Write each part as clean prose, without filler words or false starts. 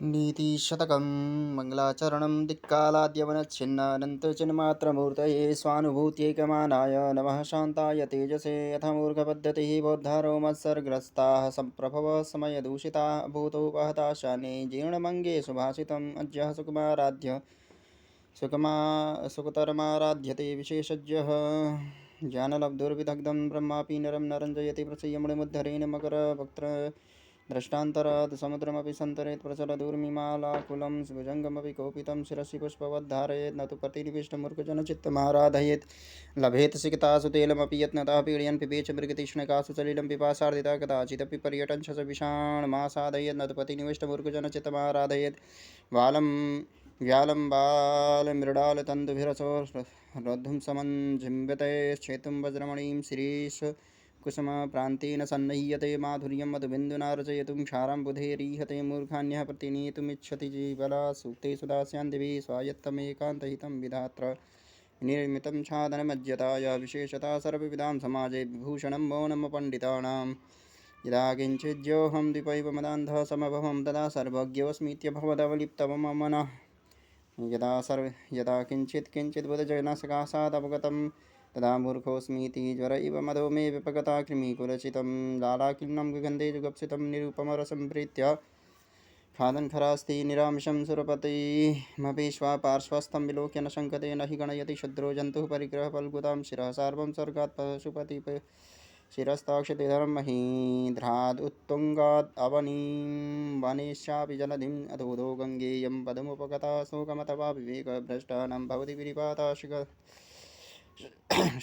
नीतिशतकं मङ्गलाचरणं दिक्कालाद्यवनच्छिन्नानन्तचिन्मात्रमूर्तये स्वानुभूत्यैकमानाय नमः शान्ताय तेजसे यथ मूर्खपद्धतिः बोद्धारो मत्सर्गग्रस्ताः सम्प्रभव समयदूषिताः भूतोपहता शाने जीर्णमङ्गे सुभाषितम् अद्यः सुकुतरमाराध्यते विशेषज्ञः ज्ञानलब्धुर्विदग्धं ब्रह्मापि नरं नरञ्जयति प्रसयमुनिमुद्धरेण मकरवक्त्र द्रष्टान्तरात् समुद्रमपि सन्तरेत् प्रचलदूर्मिमालाकुलं भुजङ्गमपि कोपितं शिरसि पुष्पवद्धारयेत् न तु प्रतिनिविष्टमूर्खजनचित्तमाराधयेत् लभेत सिकतासु तेलमपि यत्नतः पीडयन् पिबेच मृगतृष्णकासु सलिलं पिपासार्दिता कदाचिदपि पर्यटन् शशविषाणमासादयेत् न तु प्रतिनिविष्टमूर्खजनचित्तमाराधयेत् बालं व्यालं बालमृडालतन्तुभिरसो रोद्धुं समञ्जिम्बते छेतुं वज्रमणिं शिरीष कुसुमप्रान्तेन सन्नह्यते माधुर्यं मधुबिन्दुना रचयितुं क्षारं बुधैरीहते मूर्खान्यः प्रतिनेतुमिच्छति जीवला सूक्तेषु दास्यान् दिवि स्वायत्तमेकान्तहितं विधात्र निर्मितं छादनमज्जताया विशेषता सर्वविधां समाजे विभूषणं मौनमपण्डितानां यदा किञ्चिज्योऽहं द्विपैव मदान्धः समभवं तदा सर्वज्ञोऽस्मीत्यभवदवलिप्तमं मनः यदा किञ्चित् बुधजनसकाशादवगतं तदा मूर्खोऽस्मीति ज्वर इव मदो मे विपगता कृमिकुलचितं लालाकीर्णं गगन्धे जुगप्सितं निरुपमरसं प्रीत्य खादन् खरास्ति निरामिषं सुरपतिमपि पार्श्वस्थं विलोक्य न शङ्कते न हि गणयति क्षुद्रो जन्तुः परिग्रहफल्गुतां शिरः सार्वं स्वर्गात् पशुपति शिरस्ताक्षतिधरं महीध्राद् उत्तुङ्गात् अवनीं वनेशापि जलधिम् अधोधो गङ्गेयं पदमुपगता शोकमथवा विवेकभ्रष्टानं भवति विनिपाता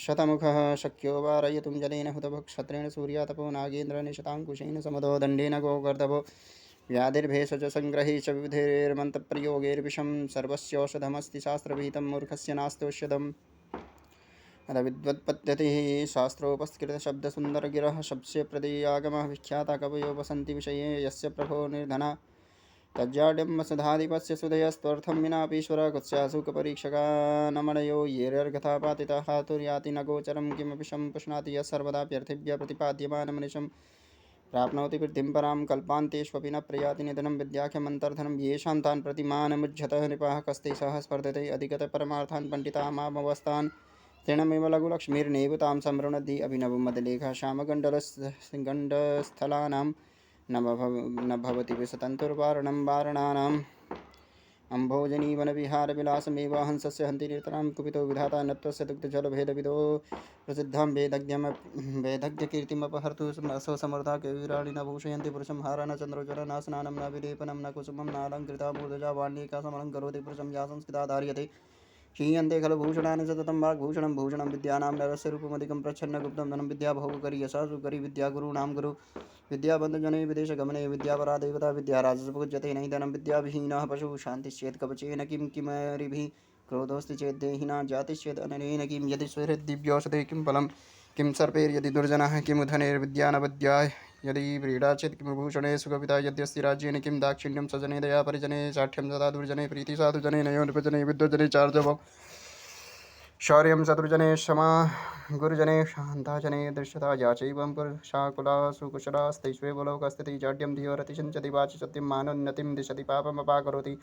शतमुखः शक्यो वारयितुं जलेन हुतभक्षत्रेण सूर्यातपो नागेन्द्रेण शताङ्कुशेन समदो दण्डेन गोगर्दभो व्याधिर्भेषज सङ्ग्रहे च विविधैर्मन्त्रप्रयोगैर्विषं सर्वस्यौषधमस्ति शास्त्रविहितं मूर्खस्य नास्त्यौषधम् अथ विद्वत्पद्धतिः शास्त्रोपस्कृतशब्दसुन्दरगिरः शब्दस्य प्रदेयागमः विख्याता कवयो वसन्ति विषये यस्य प्रभो निर्धना तज्जाड्यं वसुधाधिपस्य सुधयस्त्वर्थं विनापीश्वर कुत्स्यासुखपरीक्षकानमनयो येर्यर्घथा पातितः हातुर्याति न गोचरं किमपि सम्पुष्णाति यः सर्वदाप्यर्थेभ्यः प्रतिपाद्यमानमनिशं प्राप्नोति वृद्धिं परां कल्पान्तेष्वपि न प्रयाति निधनं विद्याख्यमन्तर्धनं येषां तान् प्रतिमानमुज्झतः नृपः कस्ते सह स्पर्धते अधिगतः परमार्थान् पण्डितामामवस्थान् तृणमेव लघुलक्ष्मीर्नैव तां संवृणद्धि अभिनवमदलेखः श्यामगण्डस्थलानां न भवति विशतन्तुर्वारणं वारणानाम् अम्भोजनीवनविहारविलासमेव हंसस्य हन्ति निरतरां कुपितो विधाता नत्वस्य दुग्धजलभेदविदो प्रसिद्धां वेदज्ञकीर्तिमपहर्तु स्वसमर्था कविराणि न भूषयन्ति पुरुषं हारा न चन्द्रोज्ज्वला न स्नानं न विलेपनं न कुसुमं नालङ्कृता मूर्धजा वाल्मीका समलङ्करोति पुरुषं या संस्कृता धार्यते क्षीयन्ते खलु भूषणानि सततं वाग्भूषणं भूषणं विद्यानां नरस्य रूपमधिकं प्रच्छन्नगुप्तं धनं विद्याभोगकरी यशासुकरी विद्यागुरूणां गुरु विद्याबन्धुजने विदेशगमने विद्यापरा देवता विद्याराजसपूज्यते नहि धनं विद्याविहीनः पशुः शान्तिश्चेत् कवचेन किं किमरिभिः क्रोधोऽस्ति चेत् देहिना जातिश्चेत् अननेन किं यदि स्वैरदिव्यौषधे किं फलं किं सर्पैर्यदि दुर्जनः किं धनैर्विद्यानवद्या यदि व्रीडा चेत् किं भूषणे सुखपिता यद्यस्ति राज्येन किं दाक्षिण्यं सजने दया परिजने साठ्यं सदा दुर्जने प्रीति साधुजने नयो नृपजने विद्वजने चार्जवम् शौर्यं शत्रुजने क्षमा गुरुजने शान्ताजने दृश्यता या चैवं पुरुषाकुला सुकुशलास्तैष्वेव लोकस्थितिः जाड्यं धियो रतिषञ्चति वाचि सत्यं मानोन्नतिं दिशति पापमपाकरोति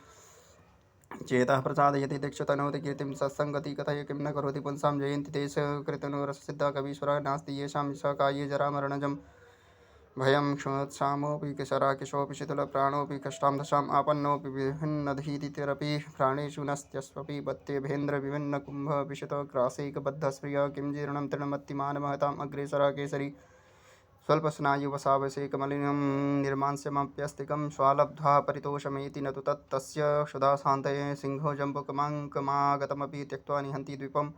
चेतः प्रसादयति दीक्षतनोति कीर्तिं सत्सङ्गति कथय किं न करोति पुंसां जयन्ति देशकृतनुरसिद्धा कवीश्वरः नास्ति येषां सकाये जरामरणजम् भयं क्षोत्सामोऽपि किशराकिशोऽपि शिथिलप्राणोऽपि कष्टां दशाम् आपन्नोऽपि विभिन्नधीतिरपि प्राणेषु नस्त्यस्वपि बत्येभेन्द्रविभिन्नकुम्भविशतग्रासैकबद्धस्प्रियः किं जीर्णं तृणमत्तिमानमहताम् अग्रेसरः केसरी स्वल्पस्नायुवसावसेकमलिनं निर्मांस्यमप्यस्तिकं स्वालब्ध्वा परितोषमेति न तु तस्य क्षुधाशान्तये सिंहो जम्बुकमाङ्कमागतमपि त्यक्त्वा निहन्ति द्वीपम्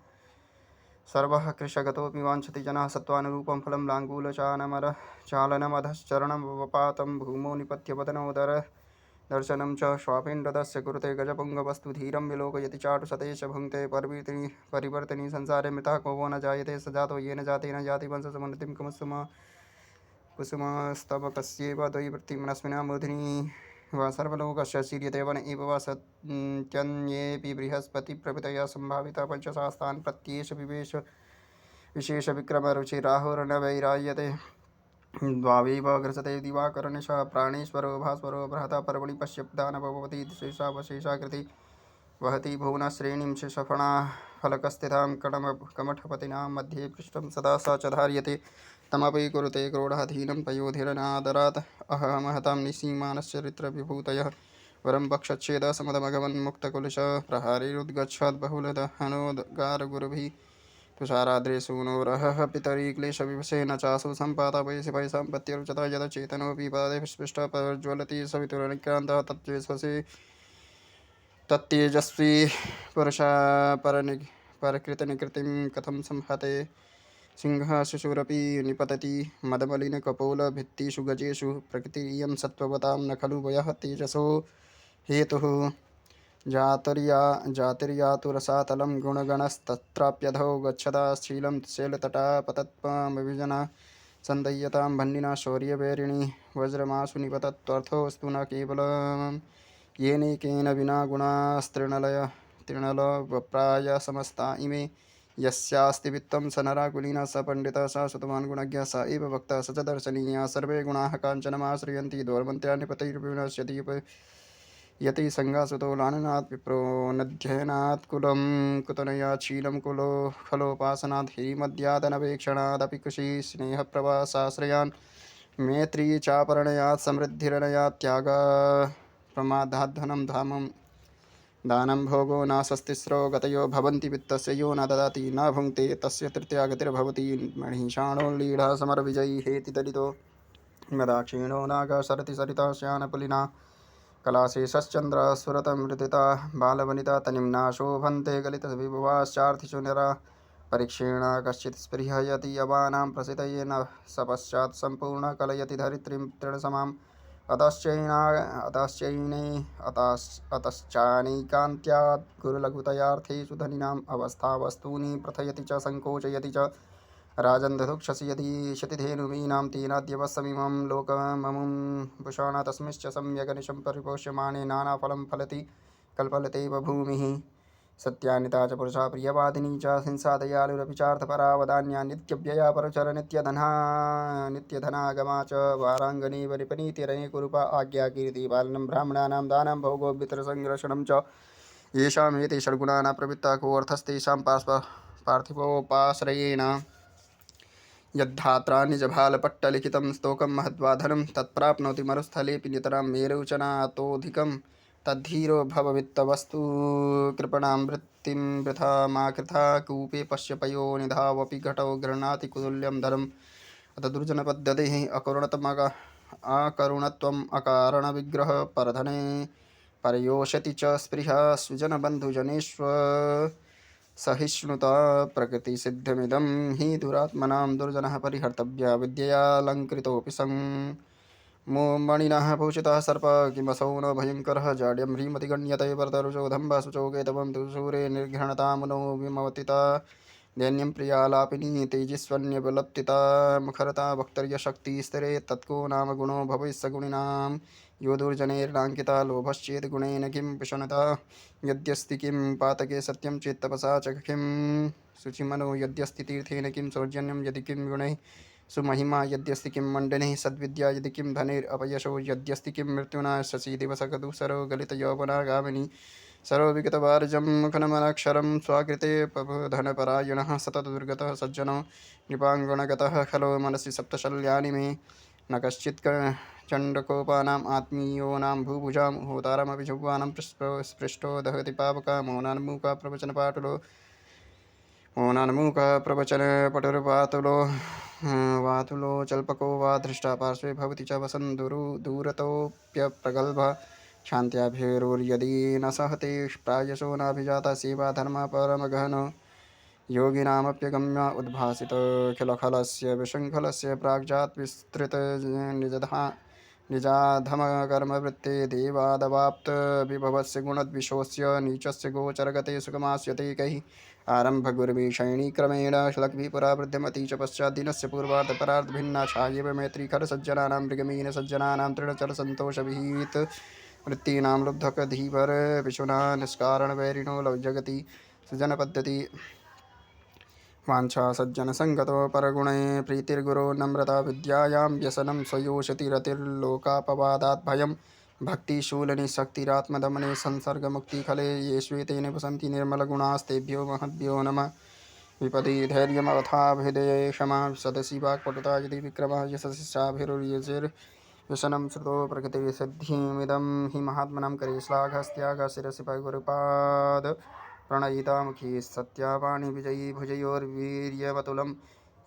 सर्वः कृशगतोऽपि वाञ्छति जनः सत्त्वानुरूपं फलं लाङ्गूलचालनमधश्चरणमवपातं भूमौ निपत्य वदनोदरदर्शनं च श्वापेण्डदस्य कुरुते गजपुङ्गवस्तु धीरं विलोकयति चाटुशतेश भुङ्क्ते परिवर्तिनी संसारे मृतः को वो न जायते स जातो येन जातेन जाति वंशसमुन्नतिं कुसुमस्तबकस्येव द्वैवृत्तिमनस्विना मूर्धिनी वा सर्वलोकस्य शीर्यते वन एव वा सत्यन्येऽपि बृहस्पतिप्रभृतया सम्भाविता पञ्चशास्त्रान् प्रत्येष विशेषविक्रमरुचिराहुर्न वैरायते द्वावेव ग्रसते दिवाकरनिश प्राणेश्वरो भास्वरो बृहता पर्वणि पश्यदानभवती शेषावशेषाकृति वहति भुवनश्रेणीं शिशफणा फलकस्थितां कमठपतिनां मध्ये पृष्ठं सदा स च धार्यते तमपि कुरुते क्रोडाधीनं पयोधिरनादरात् अहमहतां निसीमानश्चरित्रविभूतयः वरं वक्षच्छेदसमदमघवन्मुक्तकुलिश प्रहारैरुद्गच्छद् बहुलदहनोद्गारगुरुभिः तुषाराद्रे सूनोरहः पितरी क्लेशविवशेन चासु सम्पादपयसि पैसाम्पत्यरुचता यदचेतनोऽपि पादे स्पृष्टः प्रज्वलति सवितुरनिक्रान्तः तत्तेजस्वी पुरुषा परकृतनिकृतिं कथं संहते सिंह शिशुरपि निपतति मदमलिनकपोलभित्तिषु गजेषु प्रकृतिरियं सत्त्ववतां न खलु वयः तेजसो हेतुः जातिर्यातुरसातलं गुणगणस्तत्राप्यधौ गच्छता शीलं शैलतटा पतत्पमविजना सन्दय्यतां भन्निना शौर्यवैरिणी वज्रमाशु निपतत्वर्थोऽस्तु न केवलं येनैकेन विना गुणास्तृणलवप्राय समस्ता इमे यस्यास्ति वित्तं स नराकुलीनः स पण्डितः स श्रुतवान् गुणज्ञः स एव वक्ता स च दर्शनीयः सर्वे गुणाः काञ्चनमाश्रयन्ति दौर्मन्त्र्यान्निपतैर्विनश्यति यति संगासुतो लाननात् विप्रो नध्ययनात् कुलं कुतनयात् शीलं कुलो खलोपासनात् हीमद्यादनवेक्षणादपि कुशी स्नेहप्रवासाश्रयान् मैत्री चापरणयात् समृद्धिरनयात् त्याग प्रमादात् धनं धामं दानं भोगो नाशस्तिस्रो गतयो भवन्ति वित्तस्य यो न ददाति न भुङ्क्ते तस्य तृतीया गतिर्भवति मणिषाणो लीढः समरविजयी हेति दलितो मदाक्षिणो नाग सरति सरिता श्यानपुलिना कलाशेषश्चन्द्रः सुरतमृदिता बालवनिता तनिम्ना शोभन्ते गलितविभवाश्चार्थिषु निरा परीक्षेण कश्चित् स्पृहयति यवानां प्रसिद्धयेन स पश्चात् सम्पूर्ण कलयति धरित्रीं तृणसमाम् अतश्चानैकान्त्यात् गुरुलघुतयार्थेषु धनिनाम् अवस्थावस्तूनि प्रथयति च सङ्कोचयति च राजन्धुक्षसि यदि शतिधेनुमीनां तेनाद्यवसमिमं लोकममुं भूषण तस्मिश्च सम्यगनिशं परिपोष्यमाणे नानाफलं फलति कल्पलतेव भूमिः सत्यानिता च पुरुषा प्रियवादिनी च हिंसा दयालुरपि चार्थपरा वदान्या नित्यव्यया परचर नित्यधनागमा च वाराङ्गनी वनिपनीतिरनेकुरूपा आज्ञाकीर्ति बालनं ब्राह्मणानां दानं भोगो वितरसंरक्षणं च येषामेते षड्गुणानां प्रवृत्ता कोऽर्थस्तेषां पार्थिवोपाश्रयेण यद्धात्रा निजभालपट्टलिखितं स्तोकं महद्वाधनं तत्प्राप्नोति मरुस्थलेऽपि नितरां मेरौ च नातोऽधिकं तद्धीरो भववित्तवस्तु कृपणां वृत्तिं वृथा मा कृथा कूपे पश्य पयोनिधावपि घटौ गृह्णाति कुतुल्यं धरम् अत दुर्जनपद्धतेः अकरुणत्वम् अकारणविग्रह परधने परयोषति च स्पृहा सुजनबन्धुजनेष्व सहिष्णुता प्रकृतिसिद्धमिदं हि दुरात्मनां दुर्जनः परिहर्तव्या विद्ययालङ्कृतोऽपि मणिनः भूषितः सर्पः किमसौ न भयङ्करः जाड्यं ह्रीमति गण्यते वरदरुचो दम्भासुचो केतवं तु सूरे निर्घृणतामनो विमवतिता दैन्यं प्रियालापिनी तेजस्वन्यवलप्तिता मुखरता वक्तर्यशक्तिस्थिरे तत्को नाम गुणो भवेत्सगुणिनां यो दुर्जनैर्लाङ्किता लोभश्चेत् गुणेन किं पिशुनता यद्यस्ति किं पातके सत्यं चेत् तपसा च किं शुचिमनो यद्यस्ति तीर्थेन किं सौजन्यं यदि किं गुणैः सुमहिमा यद्यस्ति किं मण्डने सद्विद्या यदि किं धनैरपयशो यद्यस्ति किं मृत्युना शशि दिवसकदुसरो गलितयौवनागामिनी सर्वविगतवार्जं मुखनमनक्षरं स्वाकृते धनपरायणः सततदुर्गतः सज्जनो नृपाङ्गणगतः खलो मनसि सप्तशल्यानि मे न कश्चित् चण्डकोपानाम् आत्मीयोनां भूभुजां होतारमपि जुह्वानं स्पृष्टो दहति पावका मौनान्मुखः प्रवचनपटुर्वातुलो वातुलो चल्पको वा धृष्टा पार्श्वे भवति च वसन् दूरतोऽप्यप्रगल्भः क्षान्त्याभिरुर्यदि न सहते प्रायशो नाभिजाता सेवा धर्मः परमगहनो योगिनामप्यगम्य उद्भासितखिलखलस्य विशृङ्खलस्य प्राग्जात् विस्तृत निजाधमकर्मवृत्ते देवादवाप्त विभवस्य गुणद्विषोऽस्य नीचस्य गोचरगते सुखमास्यते कैः आरम्भगुर्विषयिणीक्रमेण श्लग्भिपुरा वृद्धिमती च पश्चाद्दिनस्य पूर्वार्धपरार्धभिन्ना छायेव मैत्री खरसज्जनानां मृगमीन सज्जनानां तृणचरसन्तोषविहित वृत्तीनां लुब्धकधीवर विशुना निष्कारणवैरिणो जगति सुजनपद्धति वाञ्छा सज्जनसङ्गतो परगुणे प्रीतिर्गुरो नम्रता विद्यायां व्यसनं स्वयोषतिरतिर्लोकापवादात् भयं भक्तिशूलनिशक्तिरात्मदमने संसर्गमुक्तिखले येष्वेते निवसन्ति निर्मलगुणास्तेभ्यो महद्भ्यो नमः विपदि धैर्यमथाभिधये क्षमा सदसि वाक्पटुता यदि विक्रमः यशस्साभिरुर्यजिर्व्यसनं श्रुतो प्रकृतिसिद्धिमिदं हि महात्मनं करे श्लाघस्त्यागः शिरसि गुरुपाद प्रणयिता मुखी सत्यावाणी विजयी भुजयोर्वीर्यवतुलं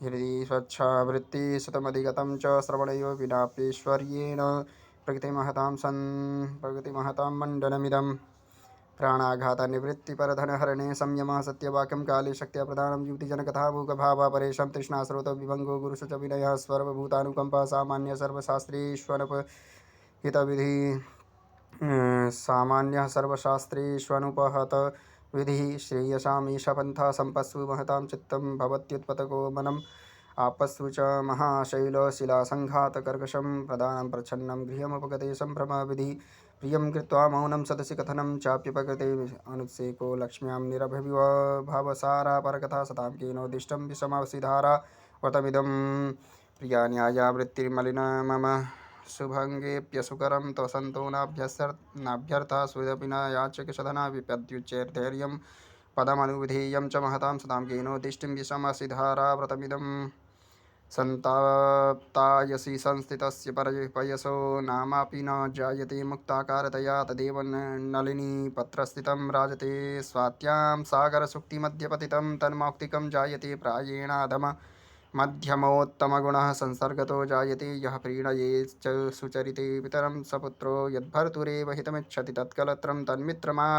हृदि स्वच्छावृत्ति शतमधिगतं च श्रवणयो विनाप्यैश्वर्येण प्रकृतिमहतां मण्डनमिदम् प्राणाघात निवृत्ति परधनहरणे संयम सत्यवाक्यं काले शक्त्या प्रधानं युक्तिजनकथा भूगभावा परेशं तृष्णास्रोतो विभंगो गुरुशुच विनयः सर्वभूतानुकंपा सामान्य सर्वशास्त्रेष्वनुपहितविधि सामान्यः सर्वशास्त्रेष्वनुपहत विधिः श्रेयसामीशपन्था सम्पत्सु महतां चित्तं भवत्युत्पतको मनम् आपस्सु च महाशैलशिलासङ्घातकर्कशं प्रदानं प्रच्छन्नं गृहमुपगते सम्भ्रमविधिः प्रियं कृत्वा मौनं सदसि कथनं चाप्युपकृते अनुत्सेको लक्ष्म्यां निरभिव भवसारापरकथा सतां केनोदिष्टं विषमवसिधारा व्रतमिदं प्रिया न्यायावृत्तिर्मलिन मम शुभङ्गेऽप्यसुकरं त्वसन्तो नाभ्यर्थः सुदपि न याचकशधना विपद्युच्चैर्धैर्यं पदमनुविधेयं च महतां सतां केनोदिष्टिं विषमसिधारा व्रतमिदं संताप्तायसि संस्थितस्य पयसो नामापि न जायते मुक्ताकारतया तदेव नलिनी पत्रस्थितं राजते स्वात्यां सागरसुक्तिमध्यपतितं तन्मौक्तिकं जायते प्रायेणाधम मध्यमोत्तमगुणः संसर्गतो जायते यः प्रीणये च सुचरिते पितरं सपुत्रो यद्भर्तुरेव हितमिच्छति तत्कलत्रं तन्मित्रमा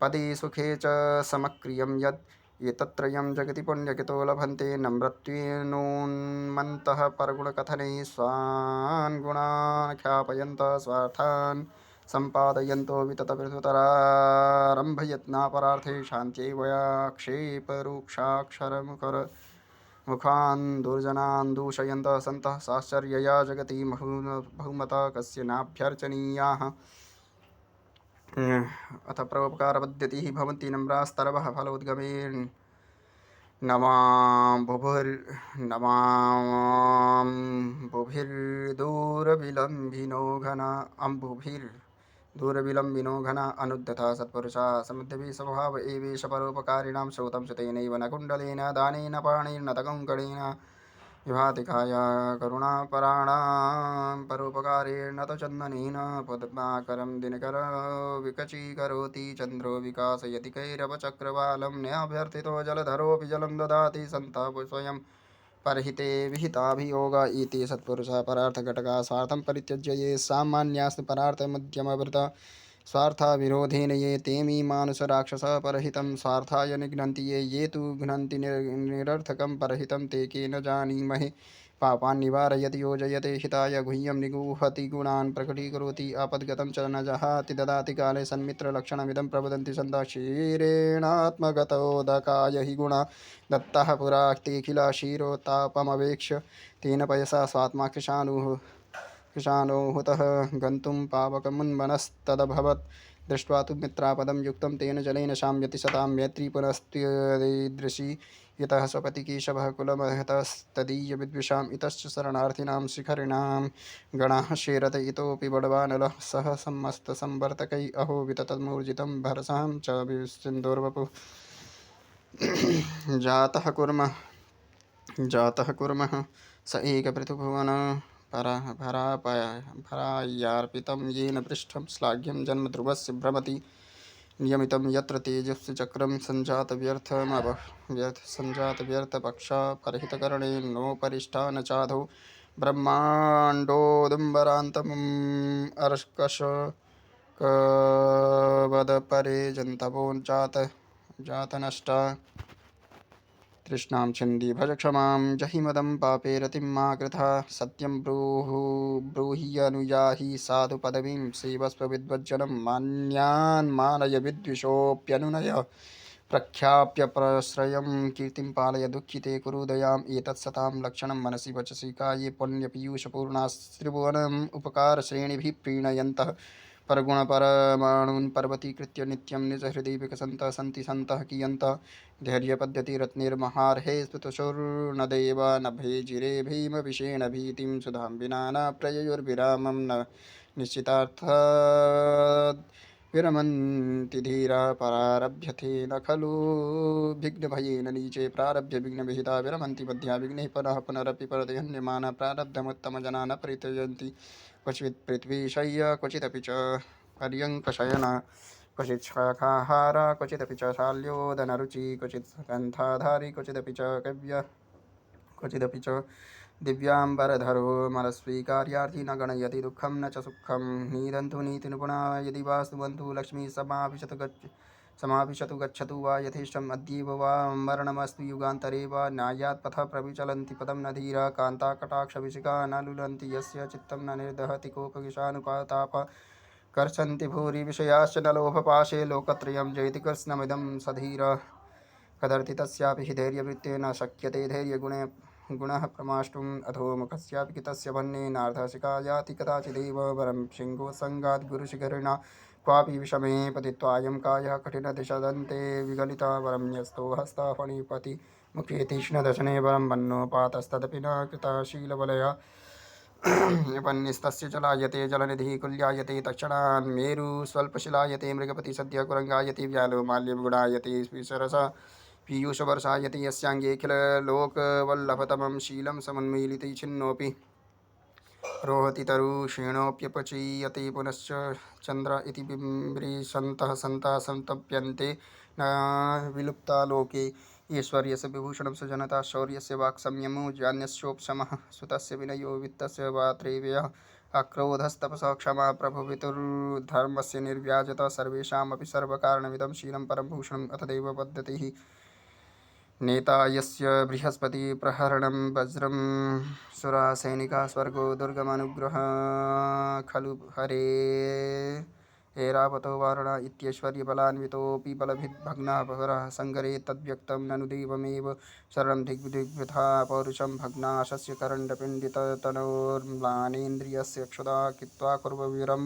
पदे सुखे च समक्रियं यत् एतत्त्रयं जगति पुण्यकितो लभन्ते नम्रत्वेनोन्मन्तः परगुणकथने स्वान् गुणान् ख्यापयन्तः स्वार्थान् सम्पादयन्तो विततवितरारम्भयत्नापरार्थे शान्त्यै वयाक्षेपरूक्षाक्षरमुखर मुखान् दुर्जनान् दूषयन्तः सन्तः साश्चर्यया जगति बहुमता कस्य नाभ्यर्चनीयाः अथ परोपकारपद्धतिः भवन्ति नम्रास्तरवः फलोद्गमेर्नमां बुभिर्दूरविलम्बिनो घना अम्बुभिर्दूरविलम्बिनो घना अनुद्धता सत्पुरुषा समुद्यपि स्वभाव एवेश परोपकारिणां श्रोतं सुतेनैव न कुण्डलेन दानेन पाणिर्न तकङ्कणेन विभातिकाया करुणापराणां परोपकारेण तो चन्दनेन पद्माकरं दिनकर विकचीकरोति चन्द्रो विकासयति कैरवचक्रवालं न्याभ्यर्थितो जलधरोऽपि जलं ददाति सन्ताप स्वयं परहिते विहिताभियोग इति सत्पुरुषः परार्थघटका स्वार्थं परित्यज्य ये सामान्यास्तु परार्थमध्यमवृता स्वार्थाविरोधेन ये तेमी मानुषराक्षसः परहितं स्वार्थाय निघ्नन्ति ये तु घ्नन्ति निरर्थकं परहितं ते के न जानीमहे पापान् निवारयति योजयते हिताय गुह्यं निगूहति गुणान् प्रकटीकरोति आपद्गतं च न जहाति ददाति काले सन्मित्रलक्षणमिदं प्रवदन्ति सन्दा क्षीरेणात्मगतोदकाय हि गुणा दत्तः पुरा तेऽखिला क्षीरोत्तापमवेक्ष्य तेन पयसा स्वात्मा कृशानो हुतः गन्तुं पावकमुन्मनस्तदभवत् दृष्ट्वा तु मित्रापदं युक्तं तेन जलेन शाम्यति सतां मैत्री पुनस्त्वदीदृशी यतः स्वपति केशवः कुलमहतस्तदीयविद्विषाम् इतश्च शरणार्थिनां शिखरिणां गणाः शेरत इतोऽपि बडवानलः सह समस्तसंवर्तकै अहो विततमूर्जितं भरसां च सिन्दूर्वपुः जातः कुर्मः स एकपृथुभुवन भरायार्पितं येन पृष्ठं श्लाघ्यं जन्मध्रुवस्य भ्रमति नियमितं यत्र तेजस्वी चक्रं सञ्जातव्यर्थपक्षा परहितकरणे नोपरिष्टा न चाधौ ब्रह्माण्डोदुम्बरान्तम् अर्कशकवदपरे जन्तवो जातनष्टा तृष्णां छिन्दी भज क्षमां जहिमदं पापे रतिं मा कृथा सत्यं ब्रूहि साधु पदवीं सेवस्व विद्वज्जनं मान्यान् मानय विद्विषोऽप्यनुनय प्रख्याप्य प्रश्रयं कीर्तिं पालय दुःखिते कुरु दयाम् एतत्सतां लक्षणं मनसि वचसि काये पुण्यपीयूषपूर्णास्त्रिभुवनम् उपकारश्रेणिभिः प्रीणयन्तः परगुणपरमाणून् पर्वतीकृत्य नित्यं निजहृदि विकसन्तः सन्ति सन्तः कियन्तः धैर्यपद्धतिरत्निर्महार्हे स्तुतशुर्नदेव नभे जिरे भीमविषेण भीतिं सुधां विना न प्रययुर्विरामं न निश्चितार्थाद् विरमन्ति धीरा परारभ्यते न खलु विघ्नभयेन नीचे प्रारभ्य विघ्नविहिता विरमन्ति मध्या विघ्नैः पुनः पुनरपि परदेहन्यमाना प्रारब्धमुत्तमजना न परित्यजन्ति क्वचित् पृथ्वीशय्या क्वचिदपि च पर्यङ्कशयना क्वचित् शाखाहारा क्वचिदपि च शाल्योदनरुचि क्वचित् ग्रन्थाधारी क्वचिदपि च कव्य क्वचिदपि च दिव्याम्बरधरो मलस्वीकार्यार्थी न गणयति दुःखं न च सुखं नीदन्तु नीतिनिपुणा यदि वा स्तुवन्तु लक्ष्मी समाविशतु गच्छतु वा यथेष्टम् अद्यैव वा मरणमस्तु युगान्तरे वा न्यायात् पथः प्रविचलन्ति पदं न धीरा कान्ताकटाक्षविशिखा न लुलन्ति यस्य चित्तं न निर्दहति कोपविषानुपाताप कर्षन्ति भूरि विषयाश्च न लोभपाशे लोकत्रयं जयति कृष्णमिदं सधीरः कदर्थि तस्यापि हि धैर्यवृत्तेन शक्यते धैर्यगुणः प्रमाष्टुम् अधोमुखस्यापि कितस्य भन्नेनार्धशिखा याति कदाचिदेव वरं शृङ्गोत्सङ्गात् गुरुशिखरिणा क्वापि विषमे पतित्वायं कायः कठिनदिशदन्ते विगलिता वरं न्यस्तो हस्तः फणिपति मुखे तीक्ष्णदशने वरं मन्नोपातस्तदपि न कृतशीलबलया पन्निस्तस्य चलायते जलनिधिः कुल्यायते तक्षणान् मेरु स्वल्पशिलायते मृगपति सद्य कुरङ्गायते व्यालो माल्यं गुणायते स्विसरस पीयूषवर्षायते यस्याङ्गे शीलं समुन्मीलिते छिन्नोऽपि रोहति तरुषीणोऽप्यपचीयते पुनश्च चन्द्र इति बिम्ब्रीषन्तः सन्तः सन्तप्यन्ते न विलुप्ता लोके ऐश्वर्यस्य विभूषणं सुजनता शौर्यस्य वाक्संयमो जान्यस्योपशमः सुतस्य विनयो वित्तस्य वात्रेव्यः अक्रोधस्तपसः क्षमा प्रभुवितुर्धर्मस्य निर्व्याजता सर्वेषामपि सर्वकारणमिदं शीलं परं भूषणम् अथ देवपद्धतिः नेता यस्य बृहस्पति प्रहरणं वज्रं सुरासैनिका स्वर्गो दुर्गमनुग्रह खलु हरे ऐरावतो वारणा इत्यैश्वर्यबलान्वितोऽपि बलभिद्भग्नः भगरः सङ्गरे तद्व्यक्तं ननु देवमेव शरणं दिग्विदिग्वृथा पौरुषं भग्नाशस्य करण्डपिण्डिततनोर्म्लानेन्द्रियस्य क्षुधा कृत्वा कुर्ववीरं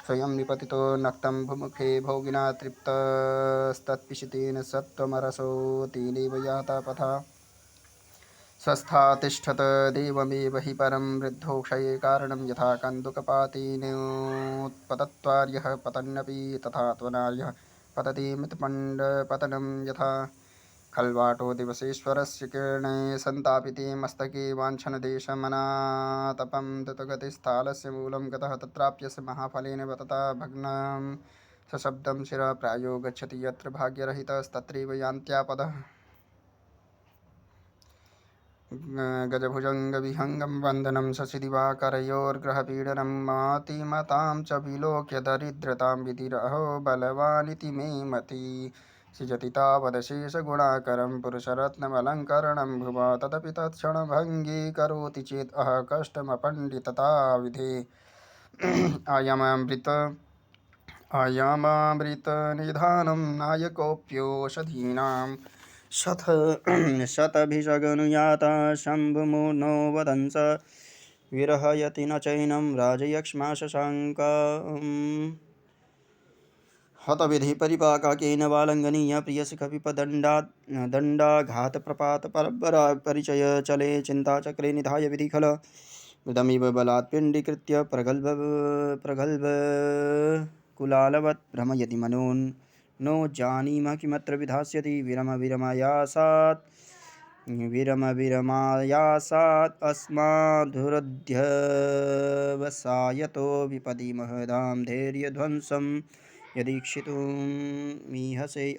स्वयं निपतितो नक्तं भूमुखे भोगिना तृप्तस्तत्पिशितेन सत्त्वमरसो तेनैव याता पथा स्वस्थातिष्ठत देवमेव हि परं वृद्धो क्षये कारणं यथा कन्दुकपातेनोत्पतत्वार्यः पतन्नपि तथा त्वनार्यः पतति मृतपण्डपतनं यथा खल्वाटो दिवसेश्वरस्य किरणे सन्तापिते मस्तके वाञ्छनदेशमनातपं द्रुतगतिस्थालस्य मूलं गतः तत्राप्यस्य महाफलेन वतता भग्नं सशब्दं शिरः प्रायो गच्छति यत्र भाग्यरहितस्तत्रैव यान्त्यापदः गजभुजङ्गविहङ्गं वन्दनं शशिदिवाकरयोर्ग्रहपीडनं मातिमतां च विलोक्य दरिद्रतां विधिरहो बलवानिति मे मति सृजति तावदशेषगुणाकरं पुरुषरत्नमलङ्करणं भुवा तदपि तत्क्षणभङ्गी करोति चेत् कष्टमपण्डितता विधे आयामामृतनिधानं नायकोऽप्योषधीनां शतभिषगनुयाता शम्भुमुनो वदंस विरहयति न चैनं राजयक्ष्मा शशाङ्का हतविधिपरिपाकेन वालङ्घनीय प्रियसखविपदण्डाघातप्रपातपरपरा परिचय चले चिन्ताचक्रे निधाय विधिखल मृदमिव बलात् पिण्डीकृत्य प्रगल्भ कुलालवत् भ्रमयति मनो नो जानीमः किमत्र विधास्यति विरमायासात् अस्माधुरध्यवसायतो विपदि महदां धैर्यध्वंसं यदीक्षितुमीहसे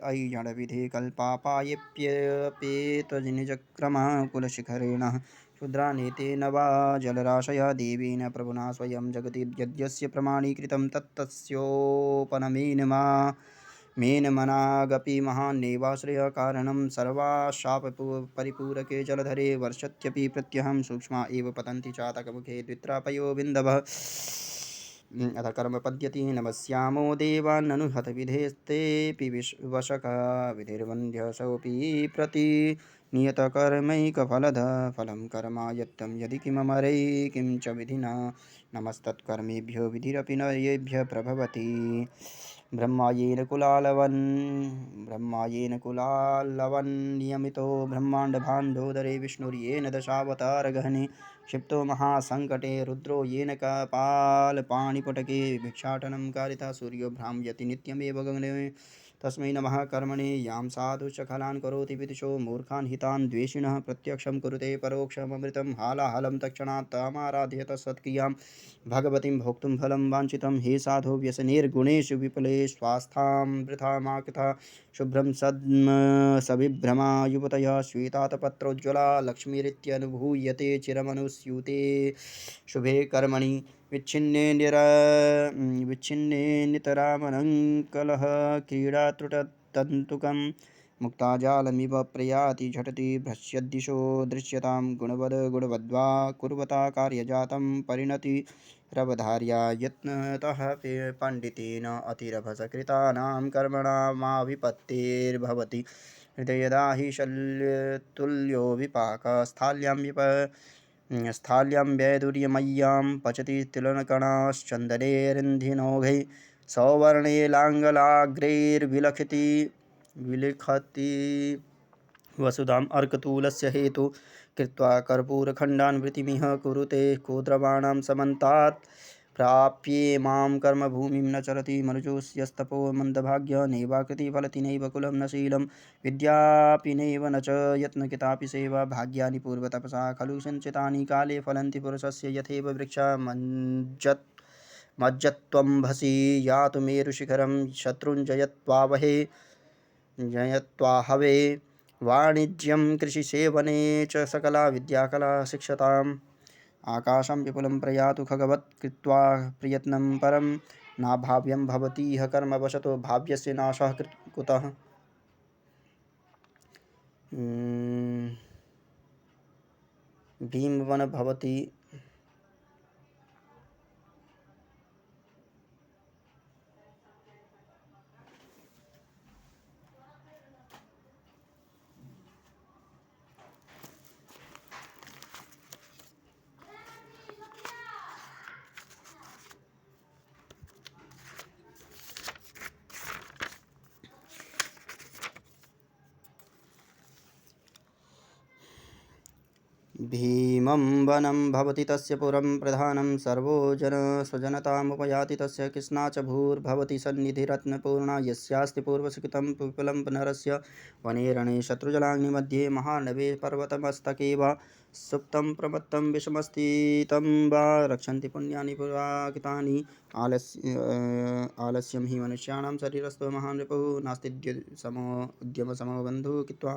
अयि जडविधे कल्पापायेऽप्यपेतनिजक्रमा कुलशिखरेणः क्षुद्रानेतेन वा जलराशया देवेन प्रभुना स्वयं जगति यद्यस्य प्रमाणीकृतं मेनमनागपि महान्नेवाश्रयकारणं सर्वाशापपरिपूरके जलधरे वर्षत्यपि प्रत्यहं सूक्ष्मा एव पतन्ति चातकमुखे द्वित्रापयो बिन्दवः अथ कर्म पद्यति नमस्यामो देवान्ननु हतविधेस्तेऽपि वशका विधिर्वन्ध्यसोऽपि नियतकर्मैकफलदा फलं कर्मायत्तं यदि किममरै किं च विधिना नमस्तत्कर्मेभ्यो विधिरपि न येभ्यः प्रभवति ब्रह्मायेन कुलालवन् नियमितो ब्रह्माण्डभाण्डोदरे विष्णुर्येन दशावतारगहने क्षिप्तो महासङ्कटे रुद्रो येन कपालपाणिपटके भिक्षाटनं कारिता सूर्यो भ्राम्यति नित्यमेव गगने तस्मै नमः कर्मणे यां साधु सकलान् करोति विदुषो मूर्खान् हितान् द्वेषिणः प्रत्यक्षं कुरुते परोक्षममृतं हालाहलं तत्क्षणात् तामाराध्यत सत्क्रियां भगवतीं भोक्तुं फलं वाञ्छितं हे साधो व्यसनेर्गुणेषु विपले स्वास्थां वृथा मा कृथा शुभ्रं सविभ्रमा युवतयः श्वेतातपत्रोज्ज्वला लक्ष्मीरित्यनुभूयते चिरमनुस्यूते शुभे कर्मणि विच्छिन्ने नितरामनङ्कलः क्रीडात्रुटतन्तुकं मुक्ताजालमिव प्रयाति झटति भ्रश्यद्दिशो दृश्यतां गुणवद्वा कुर्वता कार्यजातं परिणतिरवधार्या यत्नतः पण्डितेन अतिरभसकृतानां कर्मणामाविपत्तिर्भवति हृदयदा हि शल्यतुल्यो विपाकस्थाल्यां स्थाल्यां वैदुर्यमय्यां पचति तिलनकणाश्चन्दनेरन्धिनौघैः विलिखति वसुधाम् अर्कतूलस्य हेतु कृत्वा कर्पूरखण्डान् वृत्तिमिह कुरुते कोद्रवाणां समन्तात् प्राप्येमां कर्मभूमिं न चरति मनुजोऽस्यस्तपो मन्दभाग्य नैवाकृति फलति नैव कुलं न शीलं विद्यापि नैव न च यत्नकृतापि सेवा भाग्यानि पूर्वतपसा खलु सञ्चितानि काले फलन्ति पुरुषस्य यथैव वृक्षा मज्जत्वम्भसि यातु मेरुशिखरं जयत्वाहवे वाणिज्यं कृषिसेवने च सकला विद्याकला शिक्षताम् आकाशं विपुलं प्रयातु खगवत् कृत्वा प्रयत्नं परं नाभाव्यं भवतीह कर्मवशतो भाव्यस्य नाशः कुतः भीमवन भवति भीमं वनं भवति तस्य पुरं प्रधानं सर्वो स्वजनतामुपयाति तस्य कृष्णा च भूर्भवति सन्निधिरत्नपूर्णा यस्यास्ति पूर्वसुकृतं विपुलं नरस्य वने रणे शत्रुजलाग्निमध्ये महानवे पर्वतमस्तके वा सुप्तं प्रमत्तं विषमस्थितं वा रक्षन्ति पुण्यानि पुराकृतानि आलस्यं हि मनुष्याणां शरीरस्थो महान् रिपुः नास्ति उद्यमसमो बन्धुः कृत्वा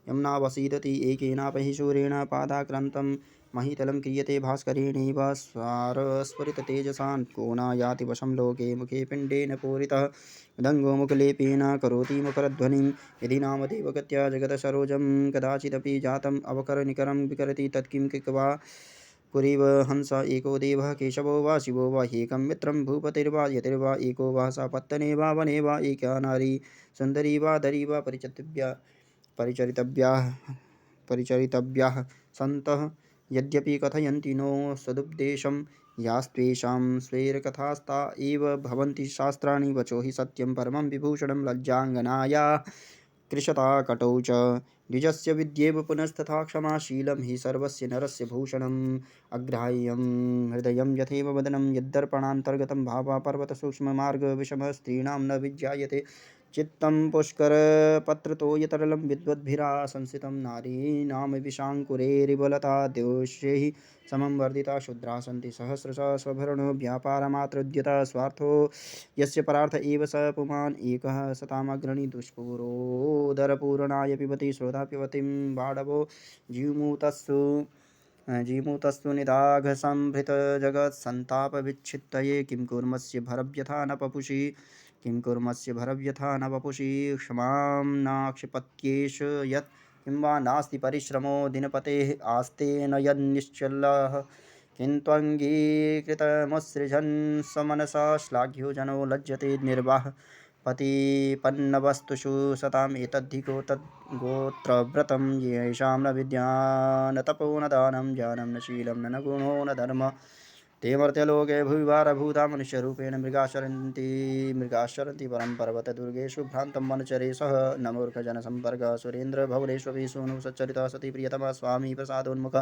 यम्नावसीदति एकेनापहि शूरेण पादाक्रान्तं महीतलं क्रियते भास्करेणैव स्वारस्फुरिततेजसान् को न याति वशं लोके मुखे पिण्डेन पूरितः मृदङ्गो मुखलेपेन करोति मुखरध्वनिं यदि नामदेवगत्या जगदसरोजं कदाचिदपि जातम् अवकरनिकरं विकरति तत्किं कृत्वा पुरीव हंस एको देवः केशवो वा शिवो वा ह्येकं मित्रं भूपतिर्वा यतिर्वा एको वा सपत्तने वा वने वा एका नारी सुन्दरी वा धरी वा परिचरितव्याः सन्तः यद्यपि कथयन्ति नो सदुपदेशं यास्त्वेषां स्वैरकथास्ता एव भवन्ति शास्त्राणि वचो हि सत्यं परमं विभूषणं लज्जाङ्गनाया कृशता कटौ च द्विजस्य विद्येव पुनस्तथा क्षमाशीलं हि सर्वस्य नरस्य भूषणम् अग्राह्यं हृदयं यथैव वदनं यद्दर्पणान्तर्गतं भावा पर्वतसूक्ष्ममार्गविषमस्त्रीणां न विज्ञायते चित्तं पुष्करपत्रतो यतरलं विद्वद्भिराशंसितं नारीणां विशाङ्कुरेरिबलता दोषैः समं वर्धिता शूद्रा सन्ति सहस्रशः स्वभरणो व्यापारमात्रोद्यता स्वार्थो यस्य परार्थ एव स पुमान् एकः सतामग्रणी दुष्पूरोदरपूरणाय पिबति श्रोता पिबतिं बाडवो जीमूतस्तु निदाघसंभृतजगत्सन्तापविच्छित्तये किं कुर्मस्य भरव्यथा न पपुषि क्षमां नाक्षिपत्येष यत् किं वा नास्ति परिश्रमो दिनपतेः आस्ते न यन्निश्चलः किन्त्वङ्गीकृतमुत्सृजन् स्वमनसा श्लाघ्यो जनो लज्जते निर्वाह पतिपन्नवस्तुषु सताम् एतद्धिको तद्गोत्रव्रतं येषां न विद्या न तपो न दानं ज्ञानं न शीलं न गुणो न धर्म ते मर्त्यलोके भूविवारभूता मनुष्यरूपेण मृगाश्चरन्ति परं पर्वतदुर्गेषु भ्रान्तं वनचरे सह न मूर्खजनसम्पर्कः सुरेन्द्रभवनेष्वपि सूनुः सच्चरितः सती प्रियतमः स्वामी प्रसादोन्मुख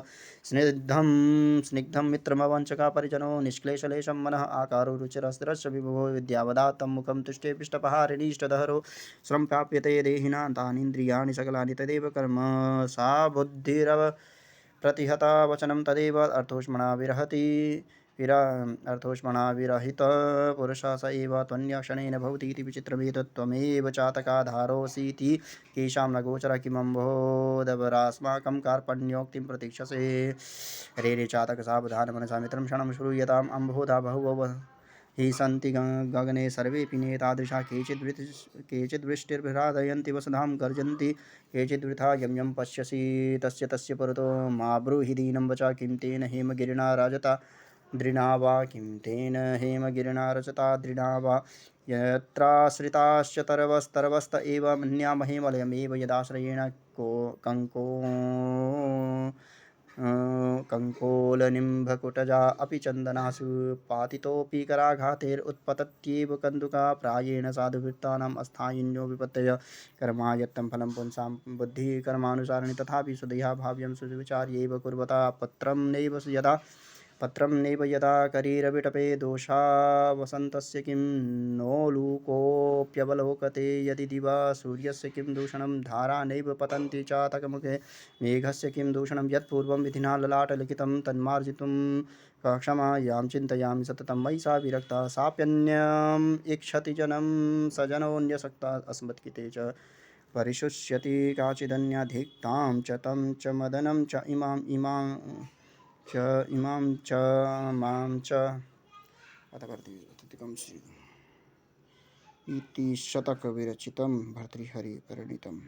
स्निग्धं मित्रमवञ्चका परिजनो निष्क्लेशलेशं मनः आकारो रुचिरस्थिरस्य विभुवो विद्यावदात्तं मुखं तुष्टे पिष्टपहारिणीष्टदहरो श्रम प्राप्यते देहिनां तानीन्द्रियाणि सकलानि तदेव कर्म सा बुद्धिरव प्रतिहता वचनं तदेव अर्थोष्मणा विरहित पुरुषः स एव त्वन्यक्षणेन भवति इति विचित्रमेतत् त्वमेव चातकाधारोऽसीति केषां न गोचरः किमम्भोदवरास्माकं कार्पण्योक्तिं प्रतीक्षसे रे रे चातक सावधान मनसा मित्रं क्षणं श्रूयताम् अम्भोधा बहुवव हि सन्ति गगने सर्वेऽपि नेतादृशा केचिद्वृष्टिर्भ्रादयन्ति वसुधां गर्जन्ति केचिद्वृथा यं यं पश्यसि तस्य तस्य पुरतो मा ब्रूहि दीनं वचा किं तेन हेमगिरिणा राजता दृढा वा किं तेन हेमगिरिणा रचता दृढा वा यत्राश्रिताश्च तरवस्तरवस्त एव मन्यामहे मलयमेव यदाश्रयेण कङ्को कङ्कोलनिम्भकुटजा अपि चन्दनासु पातितोऽपि कराघातेरुत्पतत्येव कन्दुका प्रायेण साधुवृत्तानाम् अस्थायिन्यो विपत्तय कर्मायत्तं फलं पुंसां बुद्धिः कर्मानुसारिणी तथापि सुदया भाव्यं सुविचार्यैव कुर्वता पत्रं नैव यदा करीरविटपे दोषा वसन्तस्य किं नोलूकोऽप्यवलोकते यदि दिवा सूर्यस्य किं दूषणं धारा नैव पतन्ति चातकमुखे मेघस्य किं दूषणं यत्पूर्वं विधिना ललाटलिखितं तन्मार्जितुं क्षमा यां चिन्तयामि सततं मयि सा विरक्ता साप्यन्यम् इच्छति जनं स जनोऽन्यसक्ता अस्मत्कृते च परिशुष्यति काचिदन्याधिक्तां च तं च मदनं च इमां च मां च अतकर्तिकं श्री इति शतकविरचितं भर्तृहरिपरिणीतम्।